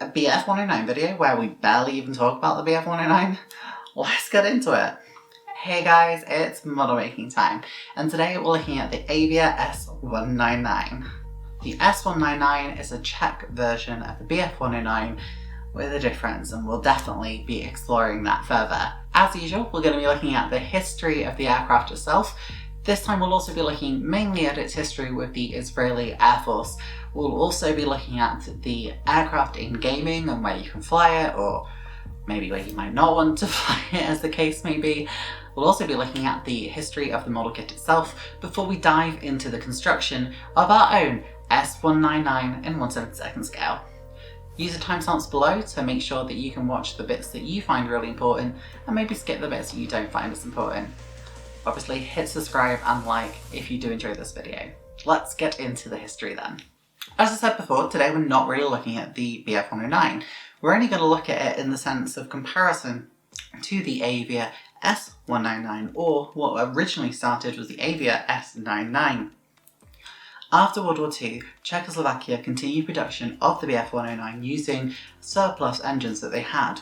a BF-109 video where we barely even talk about the BF-109. Let's get into it. Hey guys, it's model making time, and today we're looking at the Avia S-199. The S-199 is a Czech version of the BF-109 with a difference, and we'll definitely be exploring that further. As usual, we're going to be looking at the history of the aircraft itself. This time we'll also be looking mainly at its history with the Israeli Air Force. We'll also be looking at the aircraft in gaming and where you can fly it, or maybe where you might not want to fly it, as the case may be. We'll also be looking at the history of the model kit itself before we dive into the construction of our own S-199 in 1/72 scale. Use the timestamps below to make sure that you can watch the bits that you find really important and maybe skip the bits that you don't find as important. Obviously, hit subscribe and like if you do enjoy this video. Let's get into the history then. As I said before, today we're not really looking at the BF-109. We're only going to look at it in the sense of comparison to the Avia S-199, or what originally started was the Avia S-99. After World War II, Czechoslovakia continued production of the BF-109 using surplus engines that they had.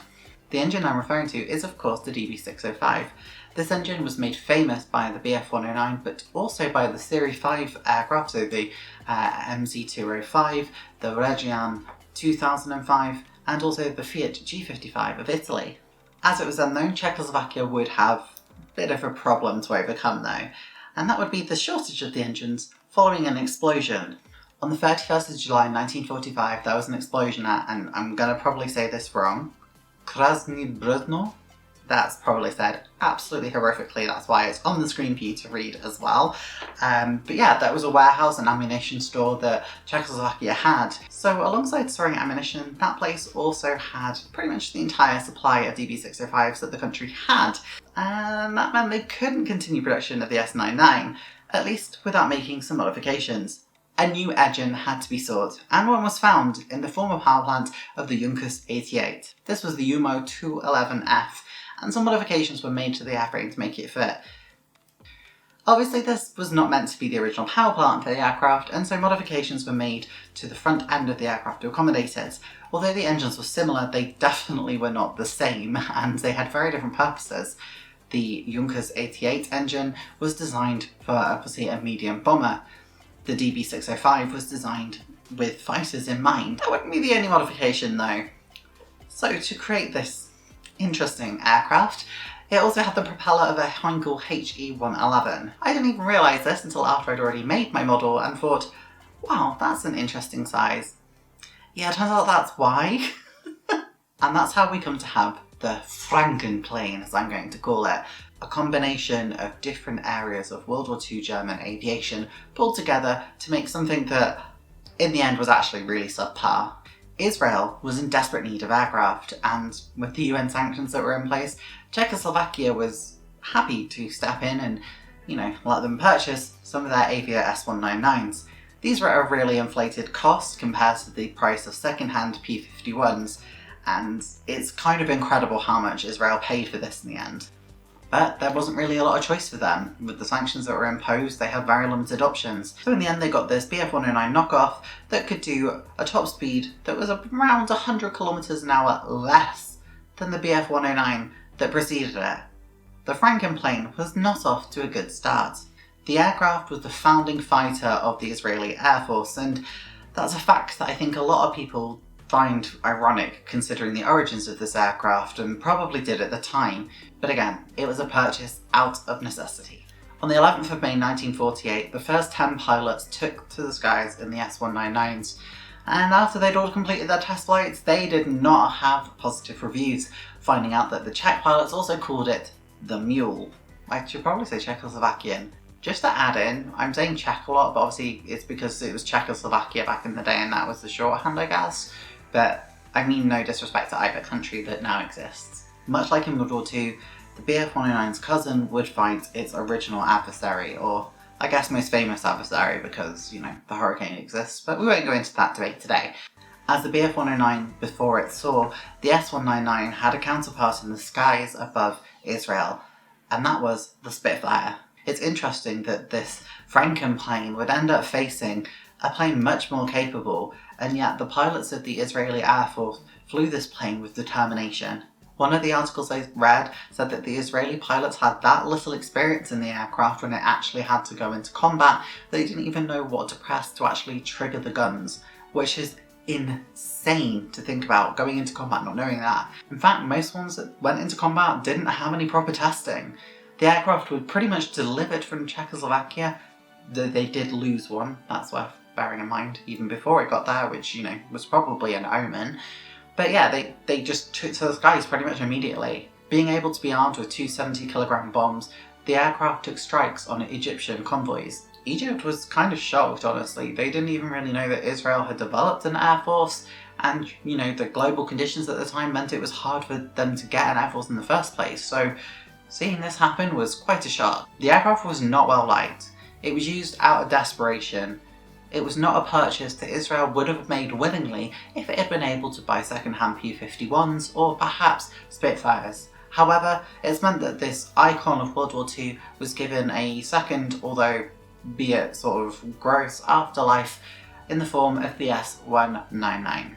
The engine I'm referring to is of course the DB605. This engine was made famous by the BF-109, but also by the Series 5 aircraft, so the MZ205, the Reggiane 2005, and also the Fiat G55 of Italy. As it was then known, Czechoslovakia would have a bit of a problem to overcome though, and that would be the shortage of the engines following an explosion. On the 31st of July 1945, there was an explosion at, and I'm going to probably say this wrong, Krasny Brudno. That's probably said absolutely horrifically, that's why it's on the screen for you to read as well. But yeah, that was a warehouse and ammunition store that Czechoslovakia had. So alongside storing ammunition, that place also had pretty much the entire supply of DB605s that the country had. And that meant they couldn't continue production of the S-99, at least without making some modifications. A new engine had to be sought, and one was found in the former power plant of the Junkers 88. This was the UMO 211F, and some modifications were made to the airframe to make it fit. Obviously this was not meant to be the original power plant for the aircraft, and so modifications were made to the front end of the aircraft to accommodate it. Although the engines were similar, they definitely were not the same, and they had very different purposes. The Junkers 88 engine was designed for obviously a medium bomber. The DB605 was designed with fighters in mind. That wouldn't be the only modification though. So to create this interesting aircraft, it also had the propeller of a Heinkel HE-111. I didn't even realise this until after I'd already made my model and thought, wow, that's an interesting size. Yeah, it turns out that's why. And that's how we come to have the Frankenstein, as I'm going to call it, a combination of different areas of World War II German aviation pulled together to make something that in the end was actually really subpar. Israel was in desperate need of aircraft, and with the UN sanctions that were in place, Czechoslovakia was happy to step in and, let them purchase some of their Avia S-199s. These were at a really inflated cost compared to the price of second-hand P-51s, and it's kind of incredible how much Israel paid for this in the end. But there wasn't really a lot of choice for them. With the sanctions that were imposed, they had very limited options. So in the end they got this BF-109 knockoff that could do a top speed that was around 100 kilometers an hour less than the BF-109 that preceded it. The Frankenstein was not off to a good start. The aircraft was the founding fighter of the Israeli Air Force, and that's a fact that I think a lot of people find ironic considering the origins of this aircraft, and probably did at the time, but again, it was a purchase out of necessity. On the 11th of May 1948, the first 10 pilots took to the skies in the S-199s, and after they'd all completed their test flights, they did not have positive reviews, finding out that the Czech pilots also called it the Mule. I should probably say Czechoslovakian. Just to add in, I'm saying Czech a lot, but obviously it's because it was Czechoslovakia back in the day and that was the shorthand, I guess. But I mean no disrespect to either country that now exists. Much like in World War II, the BF-109's cousin would fight its original adversary, or I guess most famous adversary because, the Hurricane exists, but we won't go into that debate today. As the BF-109 before it saw, the S-199 had a counterpart in the skies above Israel, and that was the Spitfire. It's interesting that this Frankenstein would end up facing a plane much more capable and yet the pilots of the Israeli Air Force flew this plane with determination. One of the articles I read said that the Israeli pilots had that little experience in the aircraft when it actually had to go into combat, they didn't even know what to press to actually trigger the guns, which is insane to think about, going into combat not knowing that. In fact, most ones that went into combat didn't have any proper testing. The aircraft was pretty much delivered from Czechoslovakia, though they did lose one, that's worth bearing in mind, even before it got there, which, you know, was probably an omen. But yeah, they just took to the skies pretty much immediately. Being able to be armed with two 70-kilogram bombs, the aircraft took strikes on Egyptian convoys. Egypt was kind of shocked, honestly. They didn't even really know that Israel had developed an air force, and, you know, the global conditions at the time meant it was hard for them to get an air force in the first place, so seeing this happen was quite a shock. The aircraft was not well liked. It was used out of desperation. It was not a purchase that Israel would have made willingly if it had been able to buy second-hand P-51s or perhaps Spitfires. However, it's meant that this icon of World War II was given a second, although be it sort of gross, afterlife in the form of the S-199.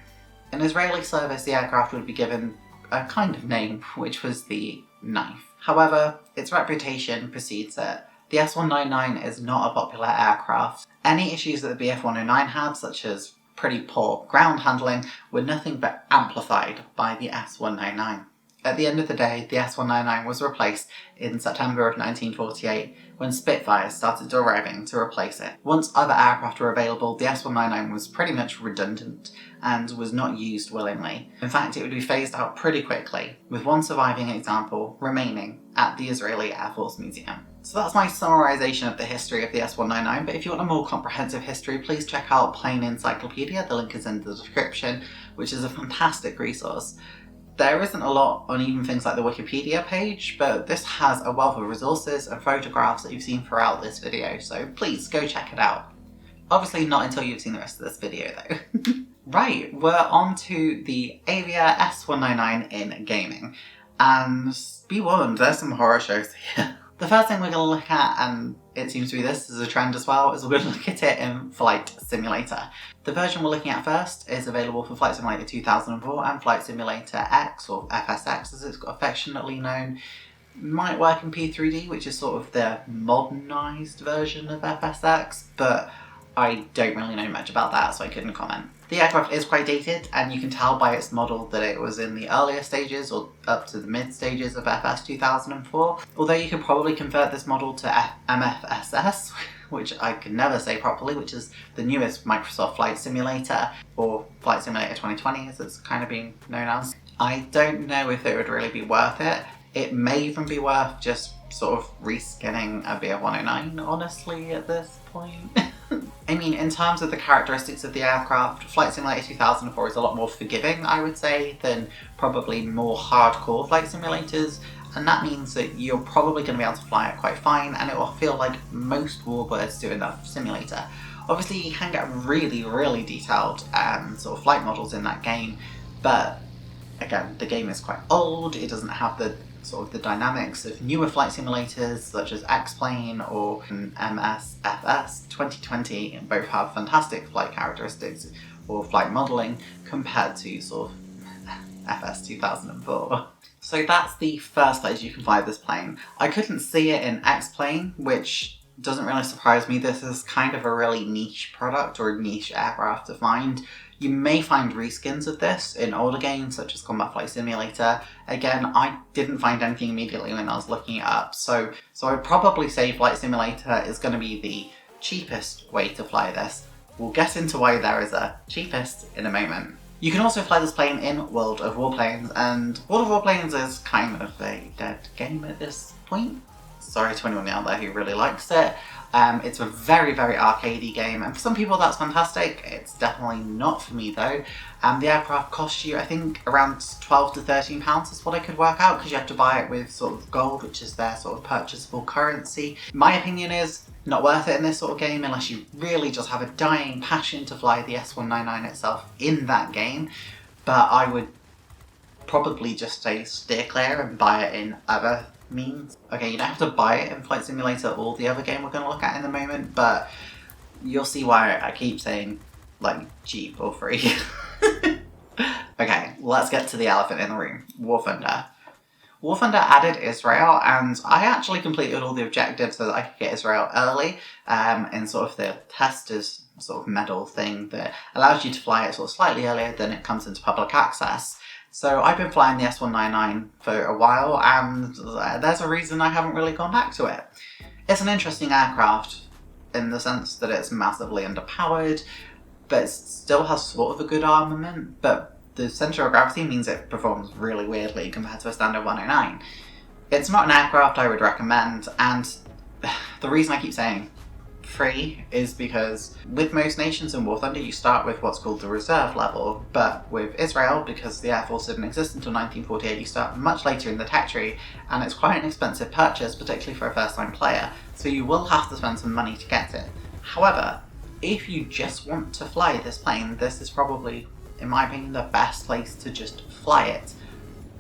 In Israeli service, the aircraft would be given a kind of name, which was the knife. However, its reputation precedes it. The S-199 is not a popular aircraft. Any issues that the Bf-109 had, such as pretty poor ground handling, were nothing but amplified by the S-199. At the end of the day, the S-199 was replaced in September of 1948 when Spitfires started arriving to replace it. Once other aircraft were available, the S-199 was pretty much redundant and was not used willingly. In fact, it would be phased out pretty quickly, with one surviving example remaining at the Israeli Air Force Museum. So that's my summarisation of the history of the S-199, but if you want a more comprehensive history, please check out Plane Encyclopedia, the link is in the description, which is a fantastic resource. There isn't a lot on even things like the Wikipedia page, but this has a wealth of resources and photographs that you've seen throughout this video, so please go check it out. Obviously not until you've seen the rest of this video though. Right, we're on to the Avia S-199 in gaming, and be warned, there's some horror shows here. The first thing we're going to look at, and it seems to be this is a trend as well, is we're going to look at it in Flight Simulator. The version we're looking at first is available for Flight Simulator 2004 and Flight Simulator X, or FSX as it's affectionately known. Might work in P3D, which is sort of the modernised version of FSX, but I don't really know much about that, so I couldn't comment. The aircraft is quite dated, and you can tell by its model that it was in the earlier stages or up to the mid stages of FS 2004, although you could probably convert this model to MFSS, which I could never say properly, which is the newest Microsoft Flight Simulator, or Flight Simulator 2020 as it's kind of being known as. I don't know if it would really be worth it. It may even be worth just sort of reskinning a Bf-109, honestly, at this point. I mean, in terms of the characteristics of the aircraft, Flight Simulator 2004 is a lot more forgiving, I would say, than probably more hardcore flight simulators, and that means that you're probably going to be able to fly it quite fine, and it will feel like most warbirds do in that simulator. Obviously, you can get really, really detailed sort of flight models in that game, but again, the game is quite old, it doesn't have the sort of the dynamics of newer flight simulators such as X-Plane or MSFS 2020, and both have fantastic flight characteristics or flight modelling compared to sort of FS 2004. So that's the first place you can fly this plane. I couldn't see it in X-Plane, which doesn't really surprise me. This is kind of a really niche product or a niche aircraft to find. You may find reskins of this in older games such as Combat Flight Simulator. Again, I didn't find anything immediately when I was looking it up, so I'd probably say Flight Simulator is going to be the cheapest way to fly this. We'll get into why there is a cheapest in a moment. You can also fly this plane in World of Warplanes, and World of Warplanes is kind of a dead game at this point. Sorry to anyone out there who really likes it. It's a very, very arcadey game, and for some people that's fantastic. It's definitely not for me though. The aircraft costs you, I think, around £12 to £13 is what I could work out, because you have to buy it with sort of gold, which is their sort of purchasable currency. My opinion is not worth it in this sort of game unless you really just have a dying passion to fly the S-199 itself in that game, but I would probably just say steer clear and buy it in other means. Okay, you don't have to buy it in Flight Simulator or the other game we're going to look at in a moment, but you'll see why I keep saying like cheap or free. Okay, let's get to the elephant in the room. War Thunder. War Thunder added Israel, and I actually completed all the objectives so that I could get Israel early in sort of the testers sort of medal thing that allows you to fly it sort of slightly earlier than it comes into public access. So I've been flying the S-199 for a while, and there's a reason I haven't really gone back to it. It's an interesting aircraft in the sense that it's massively underpowered, but it still has sort of a good armament, but the centre of gravity means it performs really weirdly compared to a standard 109. It's not an aircraft I would recommend, and the reason I keep saying free is because with most nations in War Thunder you start with what's called the reserve level, but with Israel, because the Air Force didn't exist until 1948, you start much later in the tech tree, and it's quite an expensive purchase, particularly for a first time player, so you will have to spend some money to get it. However, if you just want to fly this plane, this is probably, in my opinion, the best place to just fly it.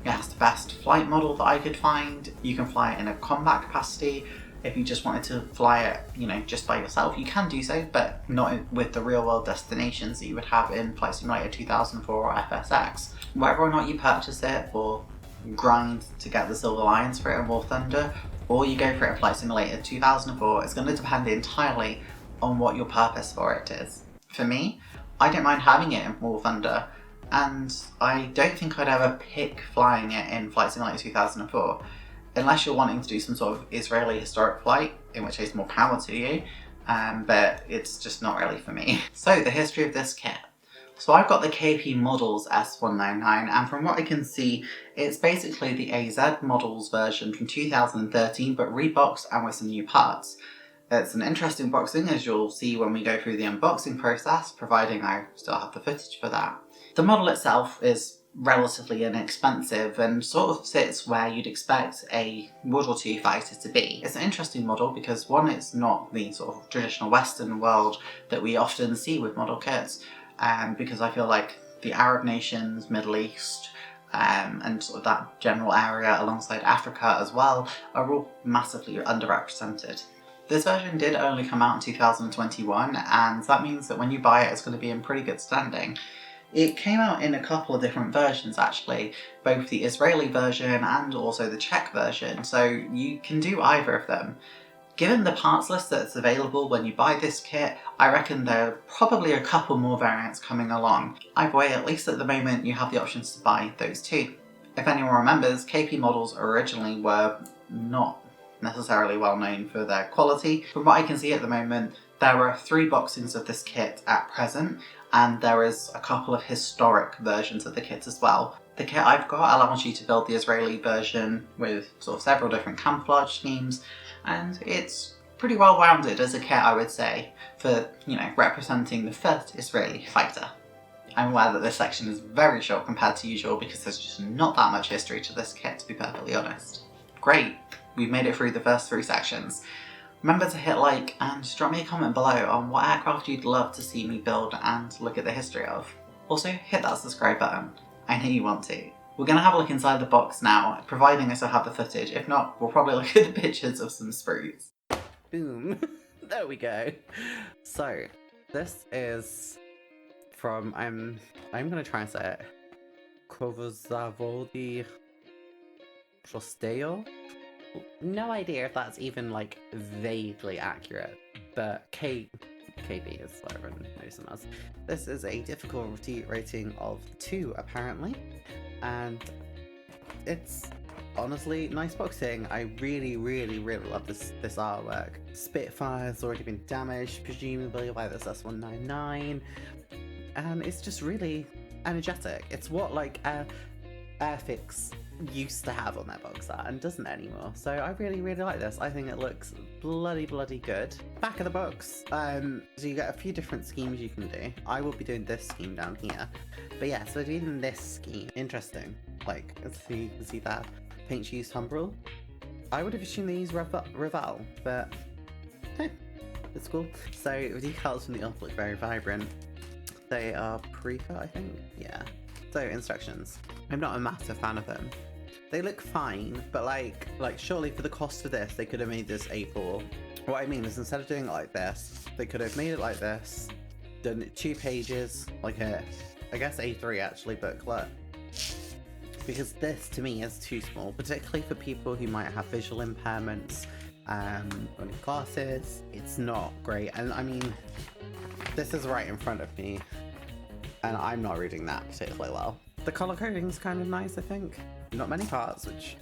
It has the best flight model that I could find. You can fly it in a combat capacity. If you just wanted to fly it, just by yourself, you can do so, but not with the real world destinations that you would have in Flight Simulator 2004 or FSX. Whether or not you purchase it or grind to get the Silver Lions for it in War Thunder, or you go for it in Flight Simulator 2004, it's going to depend entirely on what your purpose for it is. For me, I don't mind having it in War Thunder, and I don't think I'd ever pick flying it in Flight Simulator 2004, unless you're wanting to do some sort of Israeli historic flight, in which case more power to you, but it's just not really for me. So the history of this kit. So I've got the KP Models S-199, and from what I can see, it's basically the AZ Models version from 2013, but reboxed and with some new parts. It's an interesting boxing, as you'll see when we go through the unboxing process, providing I still have the footage for that. The model itself is relatively inexpensive and sort of sits where you'd expect a World War II fighter to be. It's an interesting model because, one, it's not the sort of traditional Western world that we often see with model kits, because I feel like the Arab nations, Middle East, and sort of that general area alongside Africa as well are all massively underrepresented. This version did only come out in 2021, and that means that when you buy it, it's going to be in pretty good standing. It came out in a couple of different versions actually, both the Israeli version and also the Czech version, so you can do either of them. Given the parts list that's available when you buy this kit, I reckon there are probably a couple more variants coming along. Either way, at least at the moment, you have the options to buy those two. If anyone remembers, KP Models originally were not necessarily well known for their quality. From what I can see at the moment, there are 3 boxings of this kit at present, and there is a couple of historic versions of the kit as well. The kit I've got allows you to build the Israeli version with sort of several different camouflage schemes, and it's pretty well rounded as a kit, I would say, for, representing the first Israeli fighter. I'm aware that this section is very short compared to usual because there's just not that much history to this kit, to be perfectly honest. Great, we've made it through the first 3 sections. Remember to hit like and drop me a comment below on what aircraft you'd love to see me build and look at the history of. Also, hit that subscribe button. I know you want to. We're going to have a look inside the box now, providing I still have the footage. If not, we'll probably look at the pictures of some sprues. Boom. There we go. So, this is from, I'm going to try and say it, Kovozavodi Prosteo? No idea if that's even like vaguely accurate, but KB is what everyone knows them as. This is a difficulty rating of 2 apparently, and it's honestly nice boxing. I really love this artwork. Spitfire's already been damaged, presumably by this S-199, and it's just really energetic. It's what like Airfix used to have on their box art and doesn't anymore, so I really like this. I think it looks bloody good. Back of the box, so you get a few different schemes you can do. I will be doing this scheme down here, but yeah, so doing this scheme, interesting. Like, so you can see that paint used Humbrel. I would have assumed they use Reval, but it's cool. So the decals from the off look very vibrant. They are pre-cut, I think. Yeah. So instructions. I'm not a massive fan of them. They look fine, but like surely for the cost of this, they could have made this A4. What I mean is, instead of doing it like this, they could have made it like this, done 2 pages, like a, I guess A3 actually, booklet. Because this to me is too small, particularly for people who might have visual impairments, or need glasses. It's not great, and I mean, this is right in front of me, and I'm not reading that particularly well. The colour coding is kind of nice, I think. Not many parts, which,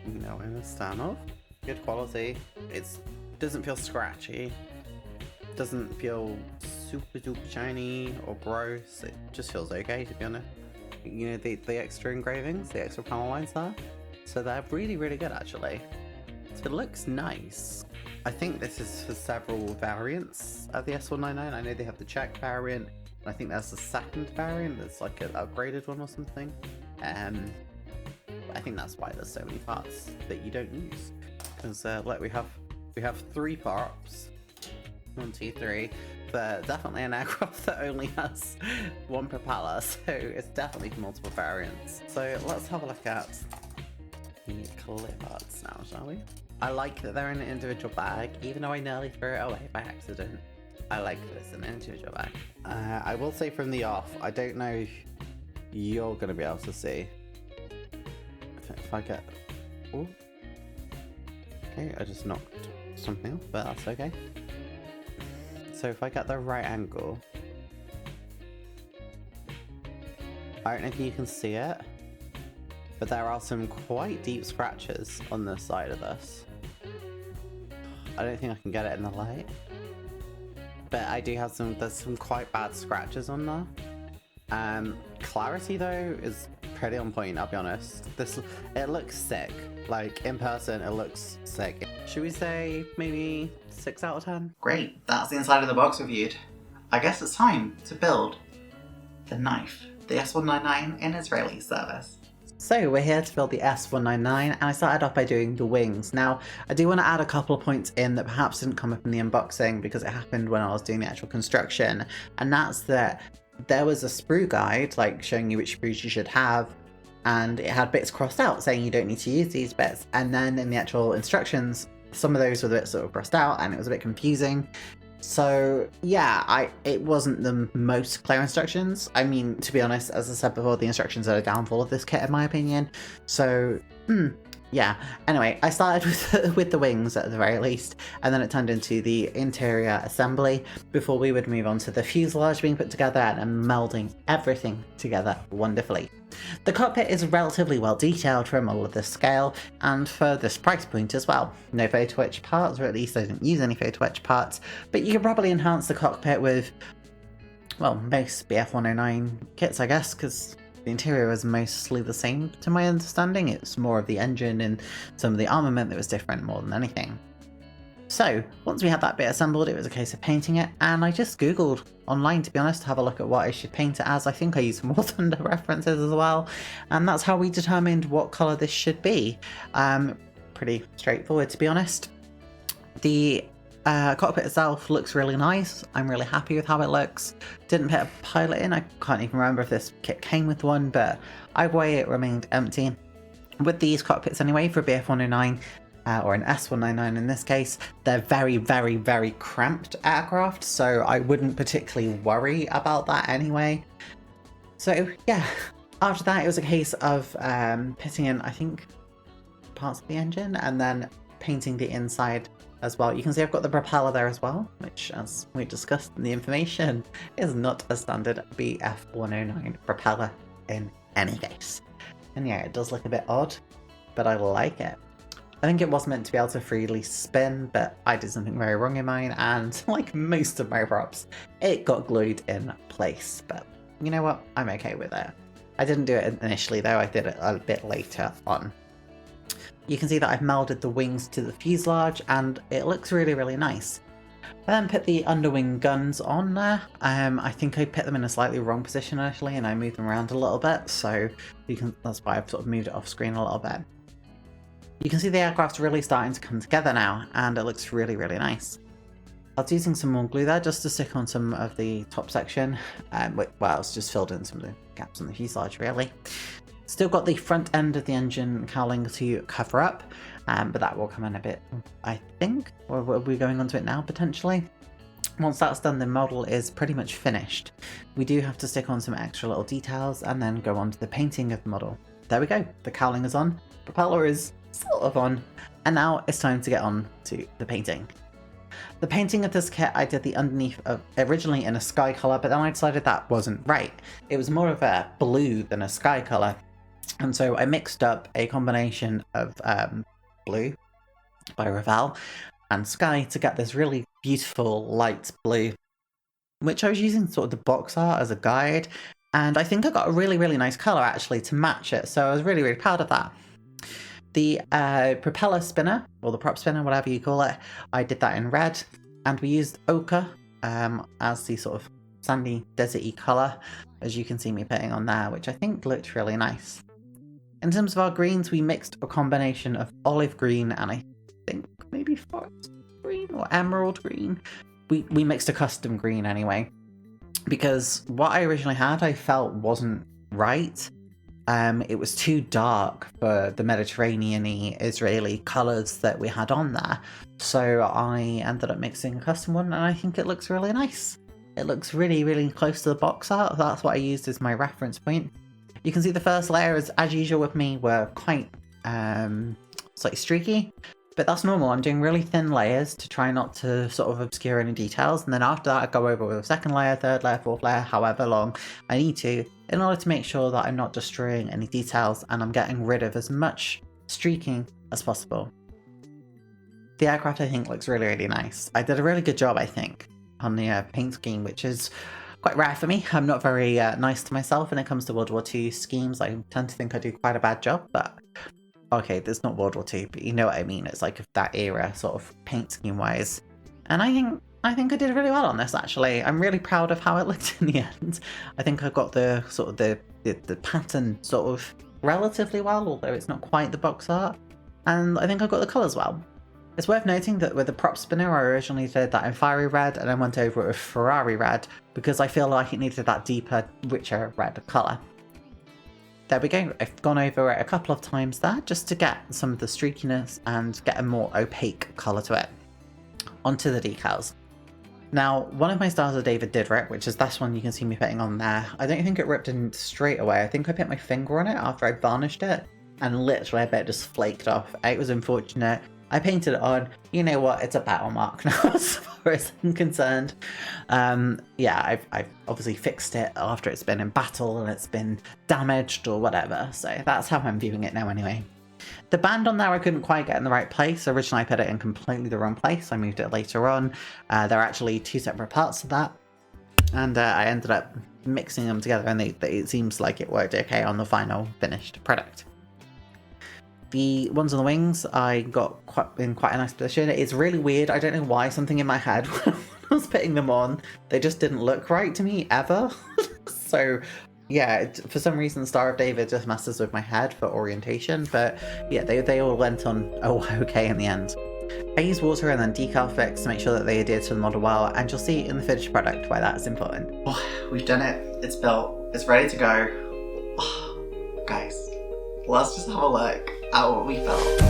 you know, I'm a fan of. Good quality. It doesn't feel scratchy. Doesn't feel super shiny or gross. It just feels okay, to be honest. You know, the extra engravings, the extra panel lines there. So they're really, really good, actually. So it looks nice. I think this is for several variants of the S-199. I know they have the Czech variant. I think there's the second variant that's like an upgraded one or something. I think that's why there's so many parts that you don't use. Because like we have 3 parts. 1, 2, 3. But definitely an aircraft that only has 1 propeller, so it's definitely multiple variants. So let's have a look at the clip arts now, shall we? I like that they're in an individual bag, even though I nearly threw it away by accident. I like that it's an individual bag. I will say from the off, I don't know if you're going to be able to see. If I get... Ooh. Okay, I just knocked something off, but that's okay. So if I get the right angle, I don't know if you can see it, but there are some quite deep scratches on the side of this. I don't think I can get it in the light, but I do have there's some quite bad scratches on there. Clarity though is pretty on point, I'll be honest. It looks sick. Like, in person, it looks sick. Should we say maybe 6 out of 10? Great, that's the inside of the box reviewed. I guess it's time to build the knife, the S-199 in Israeli service. So we're here to build the S-199, and I started off by doing the wings. Now, I do want to add a couple of points in that perhaps didn't come up in the unboxing because it happened when I was doing the actual construction, and that's that there was a sprue guide, like showing you which sprues you should have, and it had bits crossed out saying you don't need to use these bits, and then in the actual instructions some of those were a bit sort of crossed out and it was a bit confusing. So yeah, it wasn't the most clear instructions. I mean, to be honest, as I said before, the instructions are a downfall of this kit in my opinion. So yeah, anyway, I started with the wings at the very least, and then it turned into the interior assembly before we would move on to the fuselage being put together and melding everything together wonderfully. The cockpit is relatively well detailed for a model of this scale, and for this price point as well. No photo etch parts, or at least I didn't use any photo etch parts, but you could probably enhance the cockpit with, well, most BF-109 kits, I guess, because the interior was mostly the same to my understanding. It's more of the engine and some of the armament that was different more than anything. So once we had that bit assembled, it was a case of painting it, and I just googled online, to be honest, to have a look at what I should paint it as. I think I used War Thunder references as well, and that's how we determined what colour this should be. Pretty straightforward, to be honest. The cockpit itself looks really nice. I'm really happy with how it looks. Didn't put a pilot in. I can't even remember if this kit came with one, but either way it remained empty. With these cockpits anyway, for a BF-109, or an S-199 in this case, they're very, very, very cramped aircraft, so I wouldn't particularly worry about that anyway. So yeah, after that it was a case of putting in, I think, parts of the engine and then painting the inside as well. You can see I've got the propeller there as well, which, as we discussed in the information, is not a standard BF-109 propeller in any case. And yeah, it does look a bit odd, but I like it. I think it was meant to be able to freely spin, but I did something very wrong in mine, and like most of my props, it got glued in place. But you know what? I'm okay with it. I didn't do it initially though, I did it a bit later on. You can see that I've melded the wings to the fuselage, and it looks really, really nice. I then put the underwing guns on there. I think I put them in a slightly wrong position initially, and I moved them around a little bit, so that's why I've sort of moved it off screen a little bit. You can see the aircraft's really starting to come together now, and it looks really, really nice. I was using some more glue there just to stick on some of the top section. Well, it's just filled in some of the gaps on the fuselage, really. Still got the front end of the engine cowling to cover up, but that will come in a bit, I think. Or are we going onto it now, potentially? Once that's done, the model is pretty much finished. We do have to stick on some extra little details and then go on to the painting of the model. There we go, the cowling is on, propeller is sort of on, and now it's time to get on to the painting. The painting of this kit, I did the underneath originally in a sky colour, but then I decided that wasn't right. It was more of a blue than a sky colour, and so I mixed up a combination of blue by Revell and sky to get this really beautiful light blue, which I was using sort of the box art as a guide, and I think I got a really, really nice colour actually to match it, so I was really, really proud of that. The propeller spinner, or the prop spinner, whatever you call it, I did that in red, and we used ochre as the sort of sandy, deserty colour, as you can see me putting on there, which I think looked really nice. In terms of our greens, we mixed a combination of olive green and I think maybe forest green or emerald green. We mixed a custom green anyway, because what I originally had I felt wasn't right. It was too dark for the Mediterranean-y Israeli colours that we had on there, so I ended up mixing a custom one, and I think it looks really nice. It looks really, really close to the box art. That's what I used as my reference point. You can see the first layers, as usual with me, were quite slightly streaky, but that's normal. I'm doing really thin layers to try not to sort of obscure any details, and then after that I go over with a second layer, third layer, fourth layer, however long I need to, in order to make sure that I'm not destroying any details and I'm getting rid of as much streaking as possible. The aircraft I think looks really, really nice. I did a really good job, I think, on the paint scheme, which is quite rare for me. I'm not very nice to myself when it comes to World War II schemes. I tend to think I do quite a bad job, but okay, there's not World War II, but you know what I mean. It's like of that era, sort of paint scheme wise. And I think I did really well on this, actually. I'm really proud of how it looked in the end. I think I got the sort of the pattern sort of relatively well, although it's not quite the box art. And I think I got the colours well. It's worth noting that with the prop spinner, I originally did that in fiery red and then went over it with Ferrari red because I feel like it needed that deeper, richer red colour. There we go, I've gone over it a couple of times there just to get some of the streakiness and get a more opaque colour to it. Onto the decals. Now, one of my stars of David did rip, which is this one you can see me putting on there. I don't think it ripped in straight away. I think I put my finger on it after I varnished it, and literally I bet it just flaked off. It was unfortunate. I painted it on. You know what? It's a battle mark now as far as I'm concerned. Yeah, I've obviously fixed it after it's been in battle and it's been damaged or whatever. So that's how I'm viewing it now anyway. The band on there I couldn't quite get in the right place. Originally I put it in completely the wrong place. I moved it later on. There are actually two separate parts of that. And I ended up mixing them together and it seems like it worked okay on the final finished product. The ones on the wings I got in quite a nice position. It's really weird. I don't know why, something in my head when I was putting them on, they just didn't look right to me ever. So yeah, for some reason Star of David just messes with my head for orientation, but yeah, they all went on okay in the end. I used water and then decal fix to make sure that they adhere to the model well, and you'll see in the finished product why that's important. Oh, we've done it. It's built. It's ready to go. Oh, guys, let's just have a look at what we built.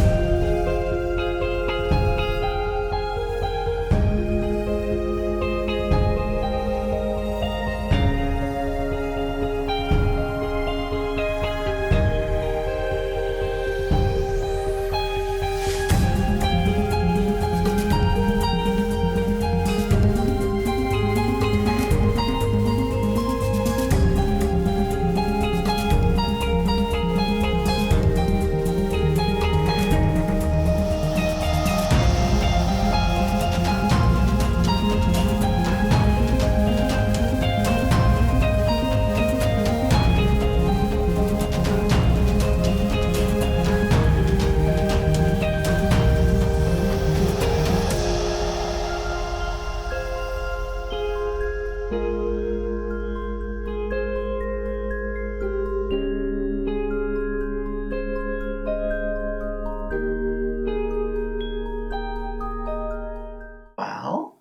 Well,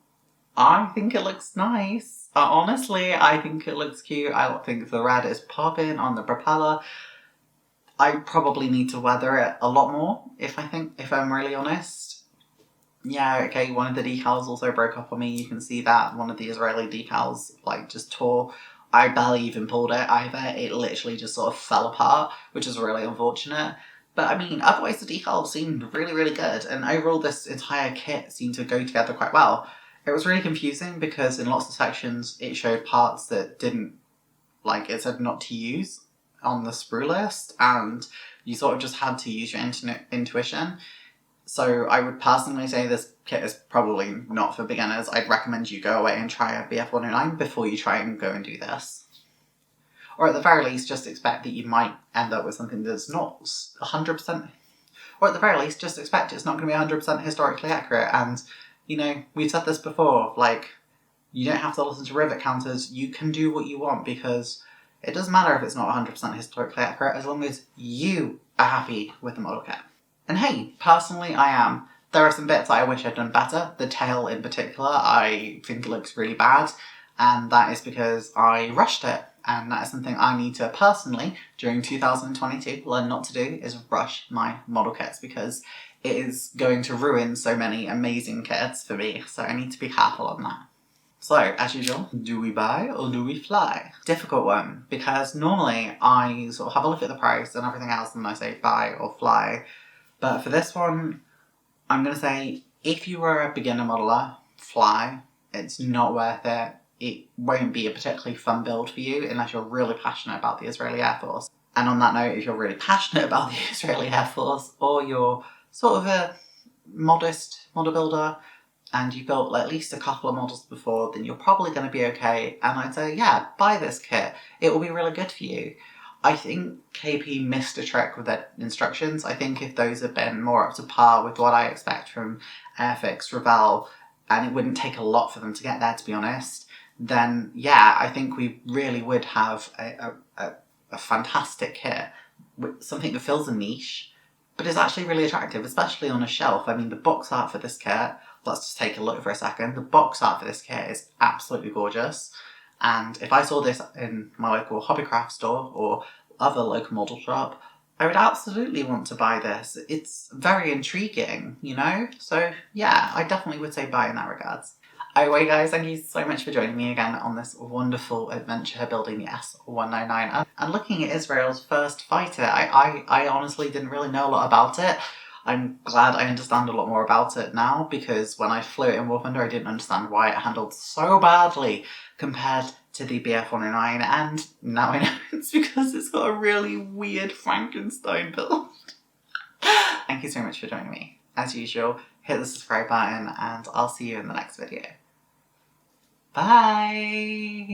I think it looks nice. Honestly, I think it looks cute. I think the red is popping on the propeller. I probably need to weather it a lot more, if I'm really honest. Yeah, okay, one of the decals also broke up on me. You can see that one of the Israeli decals like just tore. I barely even pulled it either. It literally just sort of fell apart, which is really unfortunate. But I mean, otherwise the decals seemed really, really good, and overall this entire kit seemed to go together quite well. It was really confusing because in lots of sections it showed parts that didn't, like it said not to use on the sprue list, and you sort of just had to use your intuition. So I would personally say this kit is probably not for beginners. I'd recommend you go away and try a BF-109 before you try and go and do this. Or at the very least, just expect that you might end up with something that's not 100%, or at the very least, just expect it's not going to be 100% historically accurate. And, you know, we've said this before, like, you don't have to listen to rivet counters, you can do what you want, because it doesn't matter if it's not 100% historically accurate as long as you are happy with the model kit. And hey, personally I am. There are some bits I wish I'd done better. The tail in particular I think looks really bad, and that is because I rushed it, and that is something I need to personally, during 2022, learn not to do, is rush my model kits, because it is going to ruin so many amazing kits for me, so I need to be careful on that. So, as usual, do we buy or do we fly? Difficult one, because normally I sort of have a look at the price and everything else and I say buy or fly. But for this one, I'm going to say, if you were a beginner modeler, fly. It's not worth it. It won't be a particularly fun build for you unless you're really passionate about the Israeli Air Force. And on that note, if you're really passionate about the Israeli Air Force, or you're sort of a modest model builder, and you built like, at least a couple of models before, then you're probably going to be okay. And I'd say, yeah, buy this kit. It will be really good for you. I think KP missed a trick with their instructions. I think if those had been more up to par with what I expect from Airfix, Revell, and it wouldn't take a lot for them to get there, to be honest, then yeah, I think we really would have a fantastic kit. Something that fills a niche, but is actually really attractive, especially on a shelf. I mean, the box art for this kit, let's just take a look for a second. The box art for this kit is absolutely gorgeous. And if I saw this in my local hobbycraft store or other local model shop, I would absolutely want to buy this. It's very intriguing, you know? So yeah, I definitely would say buy in that regards. Anyway guys, thank you so much for joining me again on this wonderful adventure building the S-199 and looking at Israel's first fighter. I honestly didn't really know a lot about it. I'm glad I understand a lot more about it now, because when I flew it in War Thunder I didn't understand why it handled so badly compared to the BF-109, and now I know it's because it's got a really weird Frankenstein build. Thank you so much for joining me. As usual, hit the subscribe button and I'll see you in the next video. Bye!